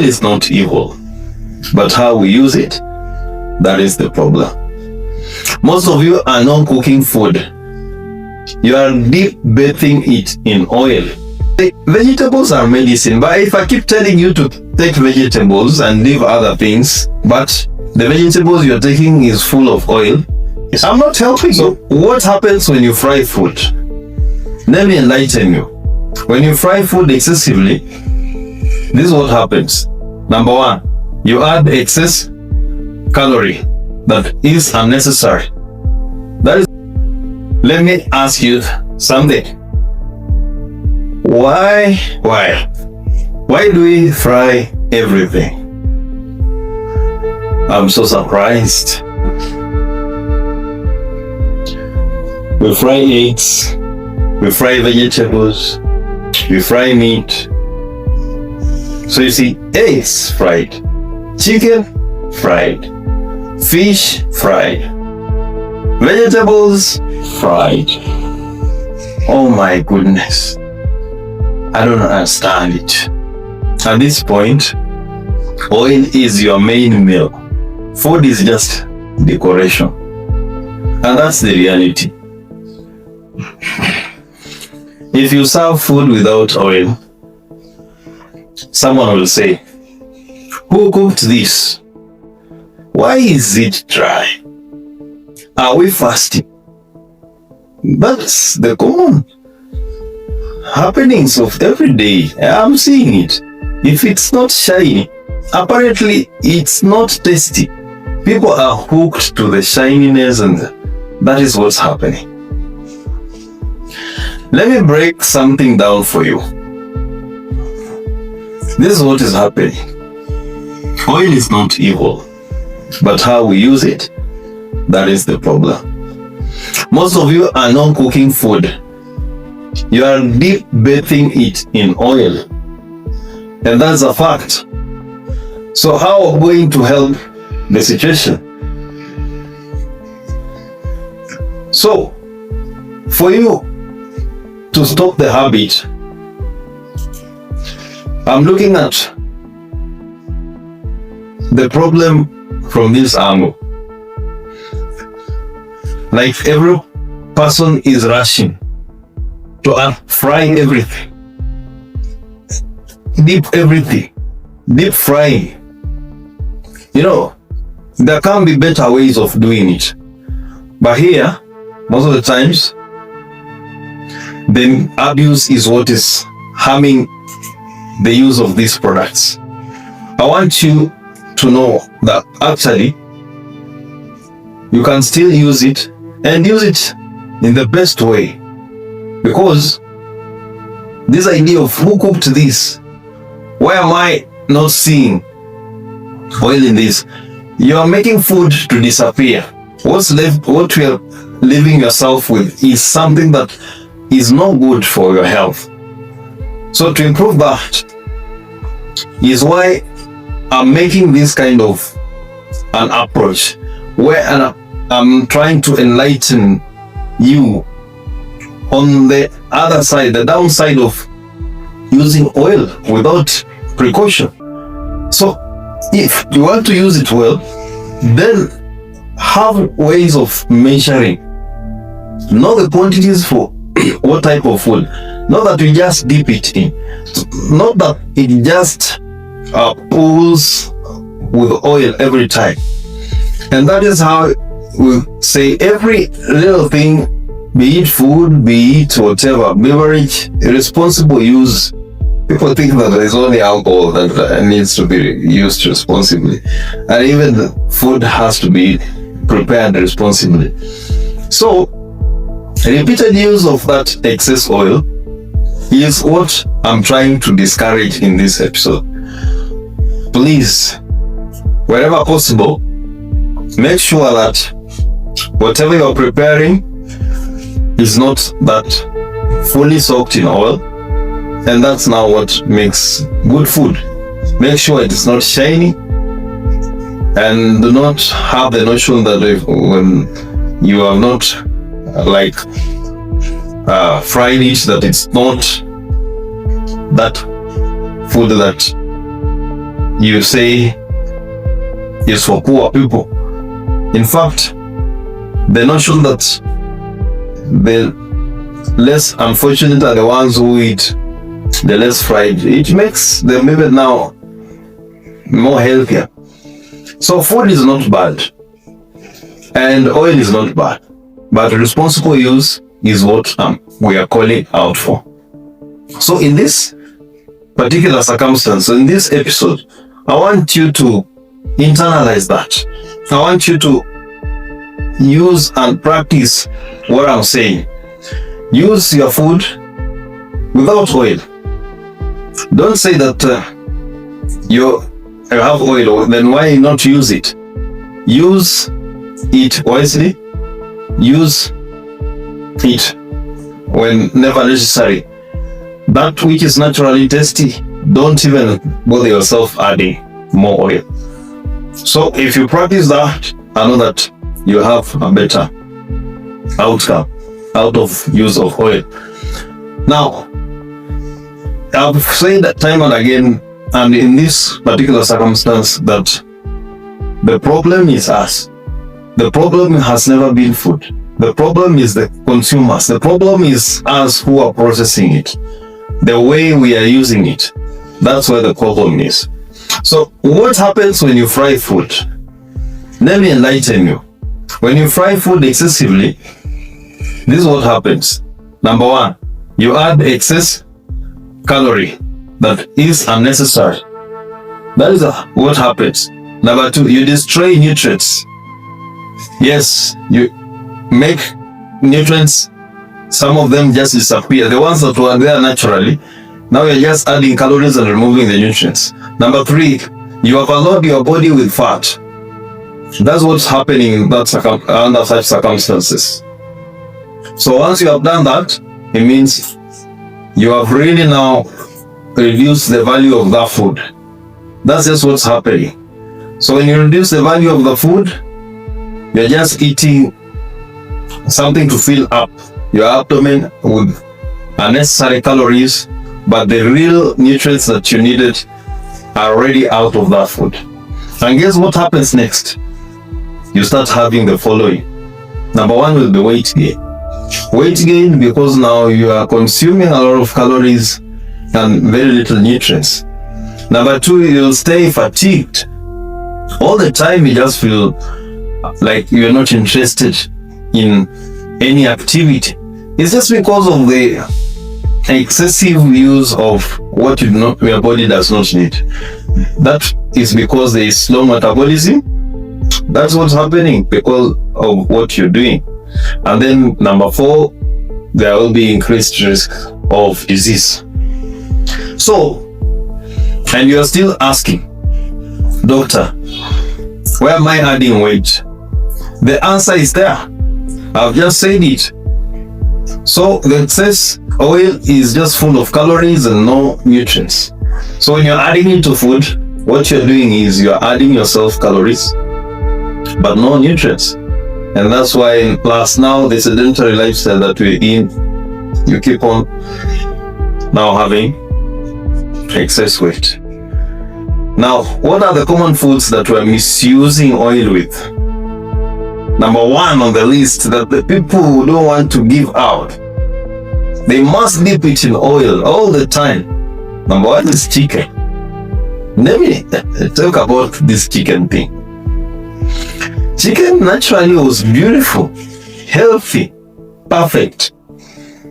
is not evil, but how we use it, that is the problem. Most of you are not cooking food. You are deep bathing it in oil. Vegetables are medicine, but if I keep telling you to take vegetables and leave other things, but the vegetables you're taking is full of oil, I'm not helping you. So what happens when you fry food? Let me enlighten you. When you fry food excessively, this is what happens. Number one, you add excess calorie that is unnecessary. That is. Let me ask you something. Why do we fry everything? I'm so surprised. We fry eggs, we fry vegetables, we fry meat. So you see, eggs fried, chicken fried, fish fried, vegetables fried. Oh my goodness. I don't understand it. At this point, oil is your main meal. Food is just decoration. And that's the reality. If you serve food without oil, someone will say, "Who cooked this? Why is it dry? Are we fasting?" That's the common happenings of every day. I'm seeing it. If it's not shiny, apparently it's not tasty. People are hooked to the shininess, and that is what's happening. Let me break something down for you. This is what is happening. Oil is not evil, but how we use it, that is the problem. Most of you are not cooking food. You are deep bathing it in oil. And that's a fact. So how are we going to help the situation? So, for you to stop the habit, I'm looking at the problem from this angle. Like every person is rushing to fry everything, deep frying. You know, there can be better ways of doing it. But here, most of the times, the abuse is what is harming the use of these products. I want you to know that actually you can still use it, and use it in the best way, because this idea of who cooked this, why am I not seeing oil in this? You are making food to disappear. What's left, what you are leaving yourself with, is something that is not good for your health. So to improve that is why I'm making this kind of an approach, where I'm trying to enlighten you on the other side, the downside of using oil without precaution. So if you want to use it well, then have ways of measuring. Know the quantities for what type of food. Not that we just dip it in. Not that it just pulls with oil every time. And that is how we say every little thing, be it food, be it whatever, beverage, responsible use. People think that there is only alcohol that needs to be used responsibly. And even the food has to be prepared responsibly. So, repeated use of that excess oil is what I'm trying to discourage in this episode. Please, wherever possible, make sure that whatever you're preparing is not that fully soaked in oil, and that's now what makes good food. Make sure it is not shiny, and do not have the notion that when you have not fried it, that it's not that food that you say is for poor people. In fact, the notion that the less unfortunate are the ones who eat the less fried, it makes them even now more healthier. So food is not bad, and oil is not bad, but responsible use is what we are calling out for. So in this particular circumstance, in this episode, I want you to internalize that. I want you to use and practice what I'm saying. Use your food without oil. Don't say that you have oil, then why not use it? Use it wisely. Use it whenever necessary. That which is naturally tasty, don't even bother yourself adding more oil. So if you practice that, I know that you have a better outcome out of use of oil. Now, I've said that time and again, and in this particular circumstance, that the problem is us. The problem has never been food. The problem is the consumers. The problem is us who are processing it. The way we are using it. That's where the problem is. So what happens when you fry food? Let me enlighten you. When you fry food excessively, this is what happens. Number one, you add excess calorie that is unnecessary. That is what happens. Number two, you destroy nutrients. Yes, you make nutrients, some of them just disappear. The ones that were there naturally, now you're just adding calories and removing the nutrients. Number three, you overload your body with fat. That's what's happening under such circumstances. So once you have done that, it means you have really now reduced the value of that food. That's just what's happening. So when you reduce the value of the food, you're just eating something to fill up your abdomen with unnecessary calories, but the real nutrients that you needed are already out of that food. And guess what happens next? You start having the following. Number one will be weight gain. Weight gain because now you are consuming a lot of calories and very little nutrients. Number two, you'll stay fatigued. All the time you just feel like you're not interested in any activity. It's just because of the excessive use of what your body does not need. That is because there is slow metabolism. That's what's happening because of what you're doing. And then number four, there will be increased risk of disease. So, and you're still asking, doctor, where am I adding weight? The answer is there. I've just said it. So the excess oil is just full of calories and no nutrients. So when you're adding it to food, what you're doing is you're adding yourself calories, but no nutrients. And that's why plus now the sedentary lifestyle that we're in, you keep on now having excess weight. Now, what are the common foods that we're misusing oil with? Number one on the list that the people who don't want to give out, they must dip it in oil all the time. Number one is chicken. Let me talk about this chicken thing. Chicken naturally was beautiful, healthy, perfect.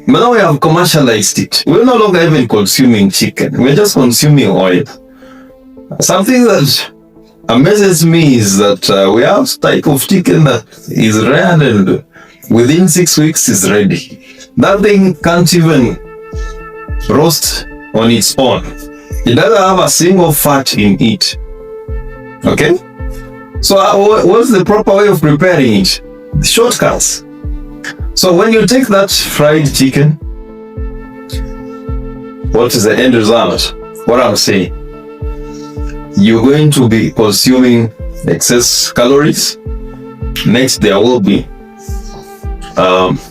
But now we have commercialized it. We're no longer even consuming chicken. We're just consuming oil. Something that amazes me is that we have type of chicken that is rare and within 6 weeks is ready. That thing can't even roast on its own. It doesn't have a single fat in it. Okay? So what's the proper way of preparing it? Shortcuts. So when you take that fried chicken, what is the end result? What I'm saying, you're going to be consuming excess calories. Next, there will be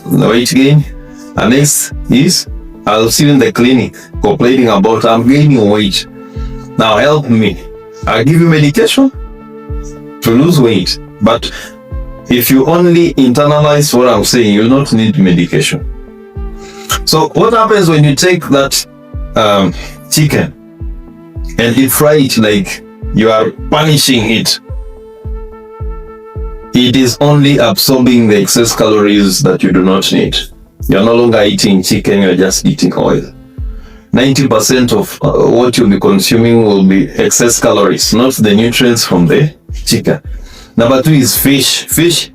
weight gain. And next is, I'll see you in the clinic complaining about I'm gaining weight. Now help me. I give you medication to lose weight. But if you only internalize what I'm saying, you don't need medication. So what happens when you take that chicken and deep fry it like you are punishing it? It is only absorbing the excess calories that you do not need. You're no longer eating chicken, you're just eating oil. 90% of what you'll be consuming will be excess calories, not the nutrients from the chicken. Number 2 is fish. Fish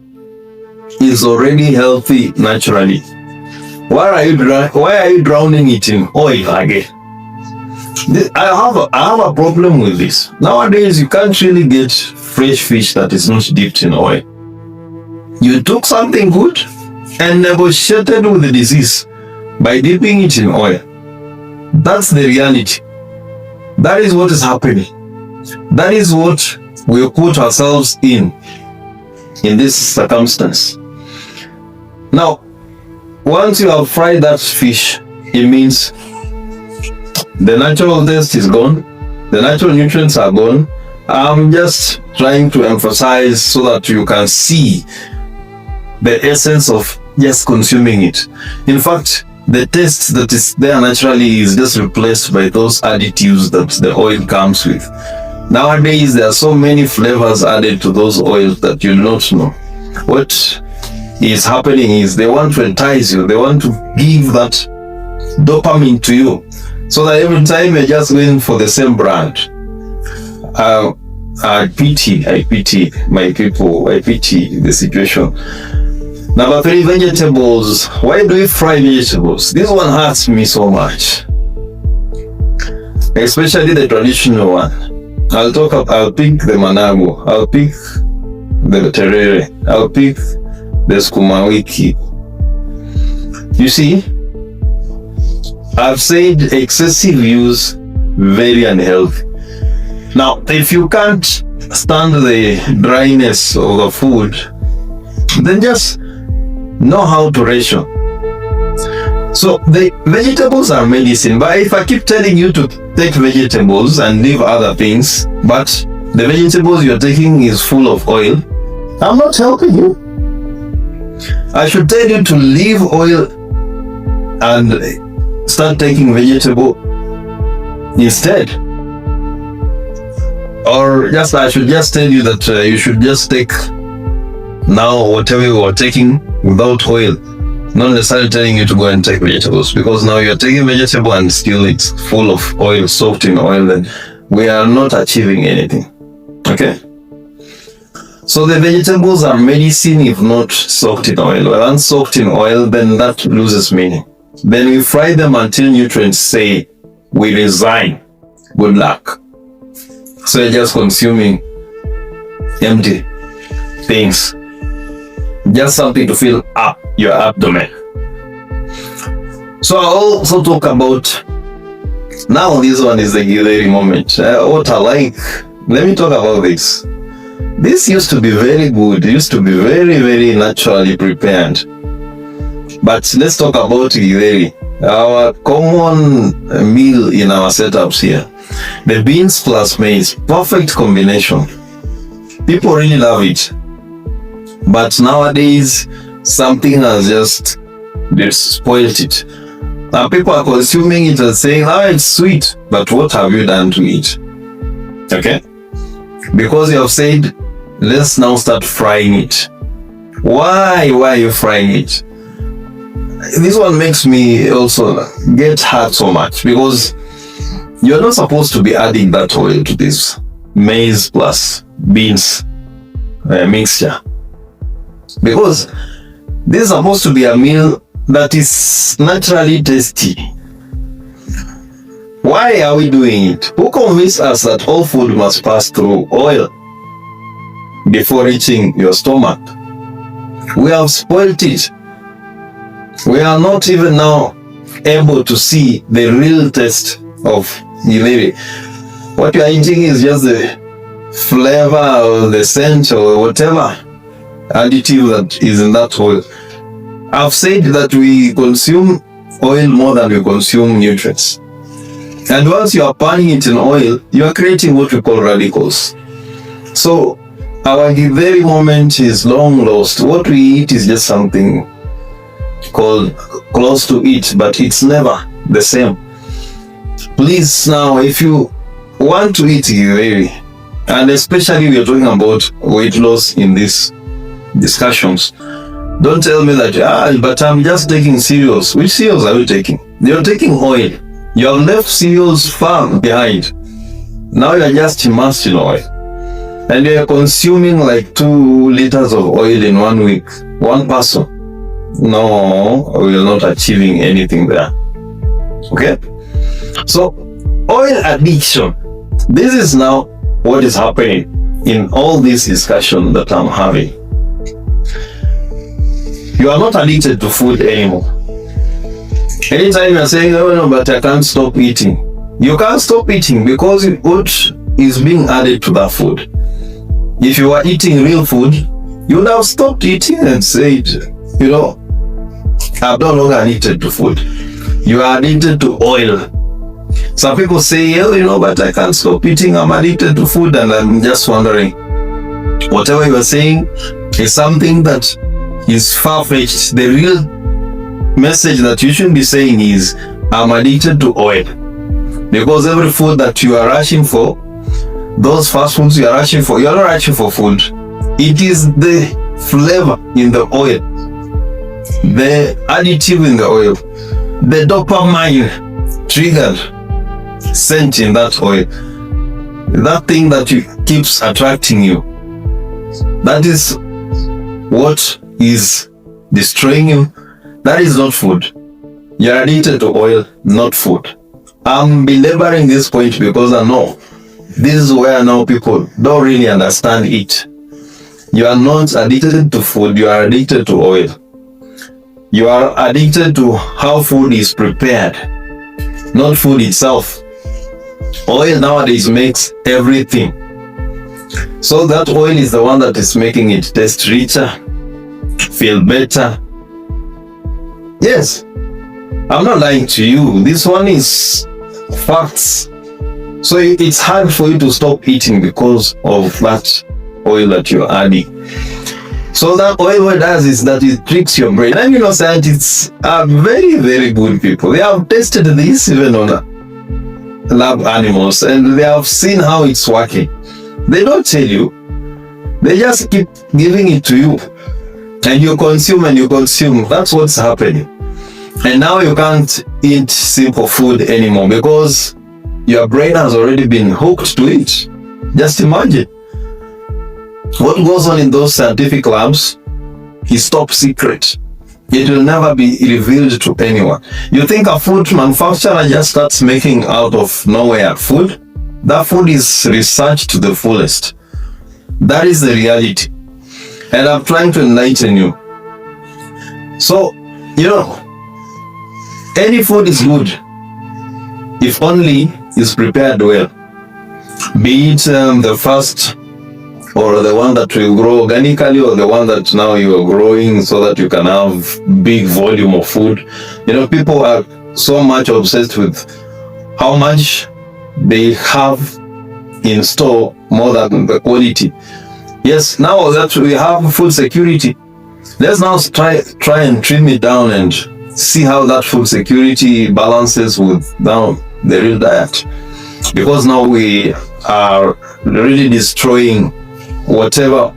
is already healthy naturally. Why are you drowning it in oil again? I have a problem with this. Nowadays, you can't really get fresh fish that is not dipped in oil. You took something good and negotiated with the disease by dipping it in oil. That's the reality. That is what is happening. That is what we put ourselves in this circumstance. Now, once you have fried that fish, it means the natural taste is gone, the natural nutrients are gone. I'm just trying to emphasize so that you can see the essence of just consuming it. In fact, the taste that is there naturally is just replaced by those additives that the oil comes with. Nowadays, there are so many flavors added to those oils that you do not know. What is happening is they want to entice you. They want to give that dopamine to you, so that every time you're just going for the same brand. I pity my people. I pity the situation. Number 3, vegetables. Why do we fry vegetables? This one hurts me so much, especially the traditional one. I'll pick the managu, I'll pick the terere, I'll pick the sukuma wiki. You see, I've said excessive use, very unhealthy. Now, if you can't stand the dryness of the food, then just know how to ration. So the vegetables are medicine, but if I keep telling you to take vegetables and leave other things, but the vegetables you're taking is full of oil, I'm not helping you. I should tell you to leave oil and start taking vegetable instead. Or I should just tell you that you should just take now whatever you are taking without oil. Not necessarily telling you to go and take vegetables, because now you're taking vegetable and still it's full of oil, soaked in oil, then we are not achieving anything. Okay? So the vegetables are medicine if not soaked in oil. Once soaked in oil, then that loses meaning. Then we fry them until nutrients say, we resign. Good luck. So you're just consuming empty things. Just something to fill up your abdomen. So I also talk about, now this one is the githeri moment. What I like, let me talk about this. This used to be very good. It used to be very, very naturally prepared. But let's talk about githeri, our common meal in our setups here. The beans plus maize, perfect combination. People really love it. But nowadays, something has just spoiled it. Now people are consuming it and saying, it's sweet, but what have you done to it? Okay? Because you have said, let's now start frying it. Why are you frying it? This one makes me also get hurt so much, because you're not supposed to be adding that oil to this maize plus beans mixture. Because this is supposed to be a meal that is naturally tasty. Why are we doing it? Who convinced us that all food must pass through oil before reaching your stomach? We have spoiled it. We are not even now able to see the real taste of githeri. What you are eating is just the flavor or the scent or whatever additive that is in that oil. I've said that we consume oil more than we consume nutrients. And once you are panning it in oil, you are creating what we call radicals. So our very moment is long lost. What we eat is just something called close to it, but it's never the same. Please, now, if you want to eat very, and especially we are talking about weight loss in these discussions, don't tell me that, but I'm just taking cereals. Which cereals are you taking? You're taking oil. You have left cereals far behind. Now you're just immersed in oil. And you're consuming like 2 liters of oil in 1 week. One person. No, we're not achieving anything there. Okay? So, oil addiction. This is now what is happening in all this discussion that I'm having. You are not addicted to food anymore. Anytime you're saying, oh no, but I can't stop eating. You can't stop eating because what is being added to that food. If you are eating real food, you would have stopped eating and said, you know, I'm no longer addicted to food. You are addicted to oil. Some people say, oh, you know, but I can't stop eating. I'm addicted to food. And I'm just wondering, whatever you are saying is something that is far-fetched. The real message that you should be saying is, I'm addicted to oil. Because every food that you are rushing for, those fast foods you are rushing for, you are not rushing for food. It is the flavor in the oil, the additive in the oil, the dopamine triggered scent in that oil, that thing that keeps attracting you. That is what is destroying you. That is not food. You are addicted to oil, not food. I'm belaboring this point because I know this is where now people don't really understand it. You are not addicted to food, you are addicted to oil. You are addicted to how food is prepared, not food itself. Oil nowadays makes everything. So that oil is the one that is making it taste richer, feel better. Yes, I'm not lying to you. This one is facts. So it's hard for you to stop eating because of that oil that you're adding. So that oil, what it does is that it tricks your brain. And you know, scientists are very, very good people. They have tested this even on lab animals and they have seen how it's working. They don't tell you. They just keep giving it to you. And you consume and you consume. That's what's happening. And now you can't eat simple food anymore because your brain has already been hooked to it. Just imagine. What goes on in those scientific labs is top secret. It will never be revealed to anyone. You think a food manufacturer just starts making out of nowhere food? That food is researched to the fullest. That is the reality. And I'm trying to enlighten you. So, you know, any food is good if only it's prepared well. Be it the first or the one that will grow organically or the one that now you are growing so that you can have big volume of food. You know, people are so much obsessed with how much they have in store more than the quality. Yes, now that we have food security, let's now try and trim it down and see how that food security balances with now the real diet. Because now we are really destroying whatever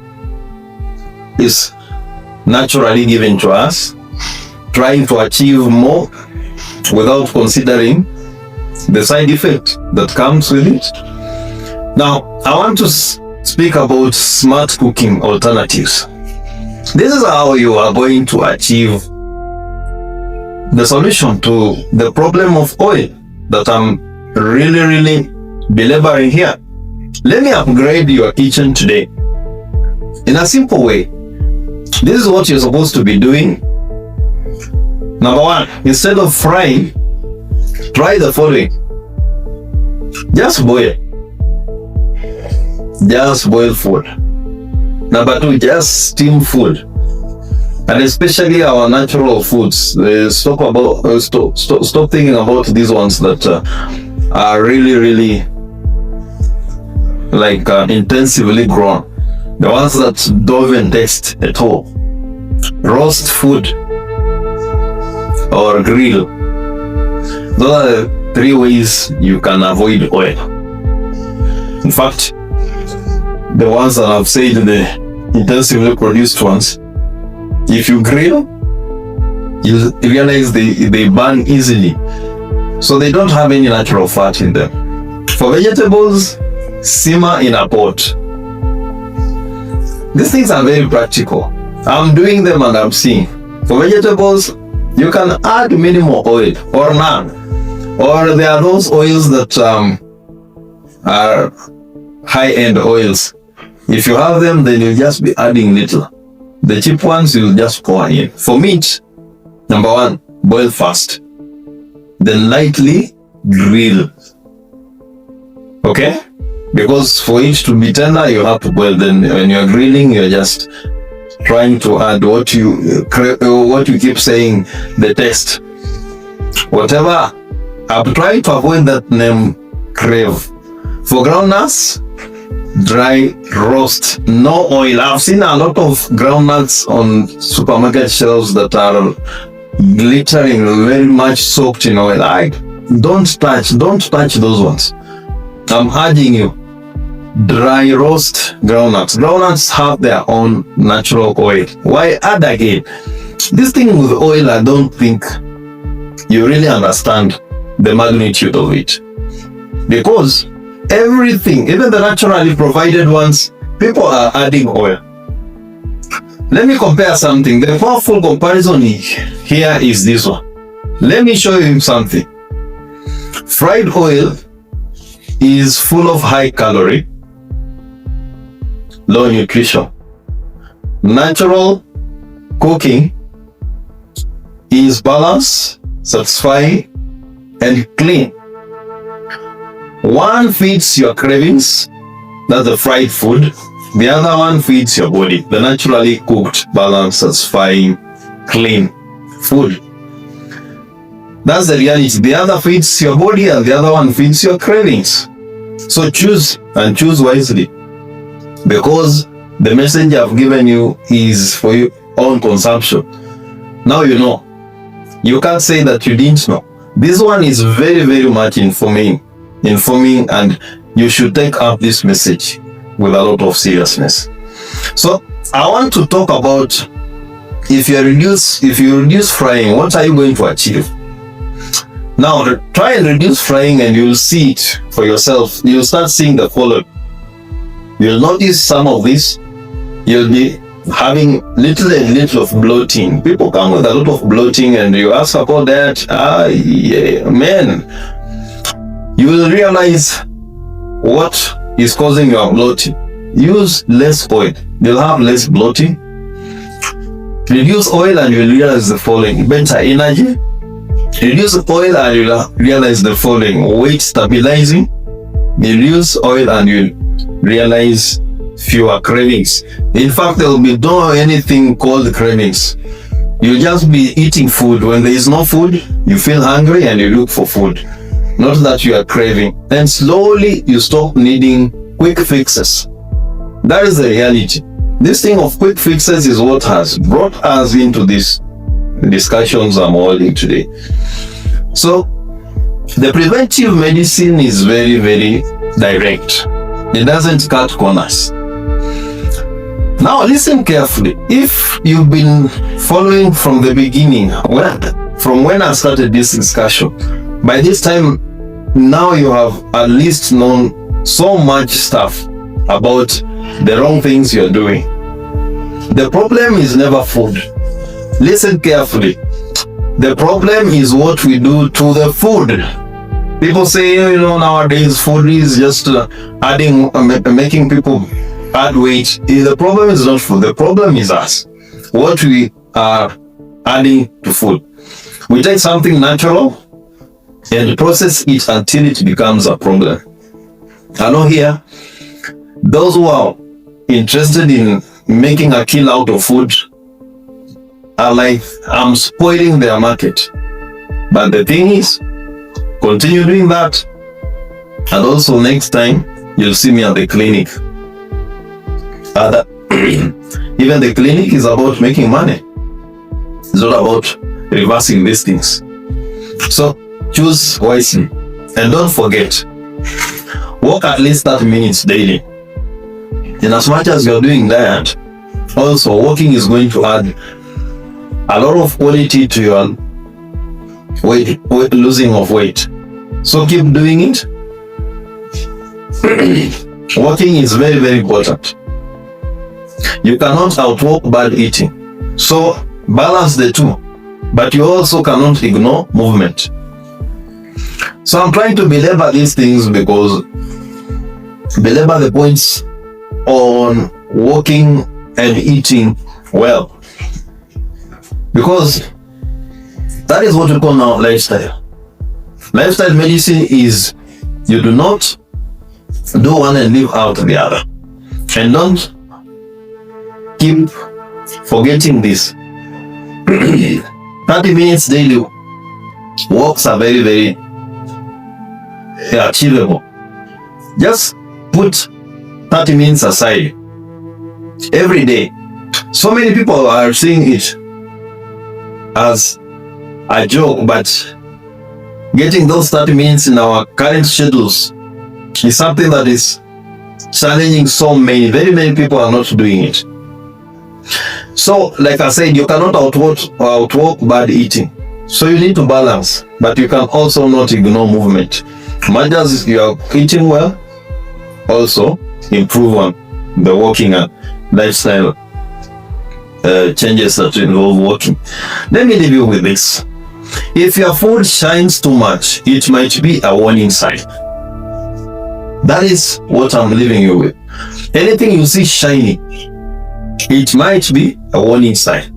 is naturally given to us, trying to achieve more without considering the side effect that comes with it. Now, I want to speak about smart cooking alternatives. This is how you are going to achieve the solution to the problem of oil that I'm really belaboring here. Let me upgrade your kitchen today in a simple way. This is what you're supposed to be doing. Number one, instead of frying, try the following. Just boil. Just boil food. Number two, just steam food. And especially our natural foods. Stop thinking about these ones that are really like intensively grown, the ones that don't even taste at all, roast food or grill. Those are the 3 ways you can avoid oil. In fact, the ones that I've said, the intensively produced ones, if you grill, you realize they burn easily, so they don't have any natural fat in them. For vegetables, simmer in a pot. These things are very practical. I'm doing them and I'm seeing. For vegetables, you can add minimal oil or none. Or there are those oils that are high-end oils. If you have them, then you'll just be adding little. The cheap ones you'll just pour in. For meat, number 1, boil fast. Then lightly grill. Okay? Because for it to be tender, you have to boil. Then when you're grilling, you're just trying to add what you keep saying, the taste. Whatever. I'm trying to avoid that name, crave. For groundnuts, dry roast, no oil. I've seen a lot of groundnuts on supermarket shelves that are glittering, very much soaked in oil. Don't touch those ones. I'm urging you, dry roast groundnuts. Groundnuts have their own natural oil. Why add again? This thing with oil, I don't think you really understand the magnitude of it. Because everything, even the naturally provided ones, people are adding oil. Let me compare something. The powerful comparison here is this one. Let me show you something. Fried oil is full of high calorie, low nutrition. Natural cooking is balanced, satisfying, and clean. One feeds your cravings, that's the fried food. The other one feeds your body, the naturally cooked, balanced, satisfying, clean food. That's the reality. The other feeds your body and the other one feeds your cravings. So choose, and choose wisely, because the message I've given you is for your own consumption. Now you know. You can't say that you didn't know. This one is very much informing, and you should take up this message with a lot of seriousness. So I want to talk about, if you reduce frying, what are you going to achieve? Now try and reduce frying and you'll see it for yourself. You'll start seeing the following. You'll notice some of this. You'll be having little of bloating. People come with a lot of bloating and you ask about that. Man, you will realize what is causing your bloating. Use less oil. You'll have less bloating. Reduce oil and you'll realize the following. Better energy. Reduce oil and you'll realize the following. Weight stabilizing. Reduce oil and you'll realize fewer cravings. In fact, there will be no anything called cravings. You'll just be eating food. When there is no food, you feel hungry and you look for food. Not that you are craving. And slowly you stop needing quick fixes. That is the reality. This thing of quick fixes is what has brought us into these discussions I'm holding today. So the preventive medicine is very direct. It doesn't cut corners. Now listen carefully. If you've been following from the beginning, from when I started this discussion, by this time now you have at least known so much stuff about the wrong things you're doing. The problem is never food. Listen carefully. The problem is what we do to the food. People say, nowadays food is just making people add weight. The problem is not food. The problem is us. What we are adding to food. We take something natural and process it until it becomes a problem. I know here, those who are interested in making a kill out of food are like, I'm spoiling their market. But the thing is, continue doing that And also next time, you'll see me at the clinic. Even the clinic is about making money. It's not about reversing these things. So choose wisely. And don't forget, walk at least 30 minutes daily. In as much as you're doing that, also walking is going to add a lot of quality to your losing of weight. So keep doing it. Walking is very, very important. You cannot outwalk bad eating. So balance the two, but you also cannot ignore movement. So I'm trying to belabor these things because belabor the points on walking and eating well, because that is what we call now lifestyle. Lifestyle medicine is you do not do one and leave out the other. And don't keep forgetting this. 30 minutes daily walks are very, very achievable. Just put 30 minutes aside every day. So many people are seeing it as a joke, but getting those 30 minutes in our current schedules is something that is challenging so many. Very many people are not doing it. So, like I said, you cannot outwalk bad eating. So you need to balance, but you can also not ignore movement. Much as you are eating well, also improve on the walking and lifestyle changes that involve walking. Let me leave you with this. If your food shines too much, it might be a warning sign. That is what I'm leaving you with. Anything you see shiny, it might be a warning sign.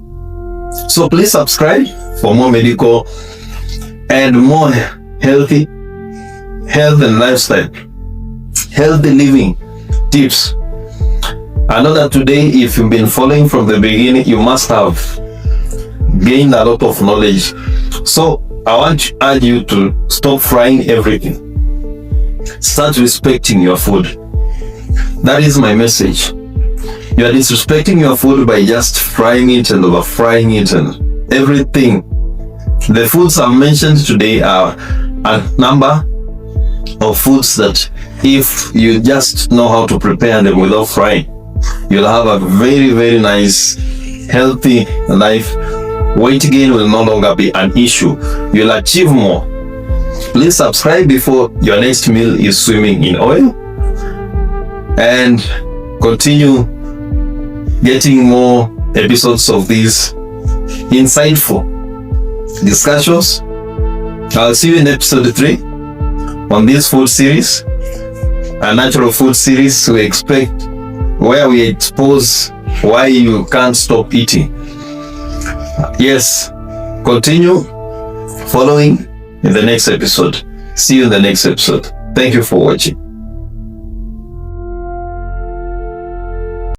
So please subscribe for more medical and more health and lifestyle, healthy living tips. I know that today, if you've been following from the beginning, you must have gained a lot of knowledge. So I want to urge you to stop frying everything. Start respecting your food. That is my message. You are disrespecting your food by just frying it and over frying it and everything. The foods I've mentioned today are a number of foods that if you just know how to prepare them without frying, you'll have a very, very nice, healthy life. Weight gain will no longer be an issue. You'll achieve more. Please subscribe before your next meal is swimming in oil, and continue getting more episodes of these insightful discussions. I'll see you in episode 3 on this food series, a natural food series we expect, where we expose why you can't stop eating. Yes, continue following in the next episode. See you in the next episode. Thank you for watching.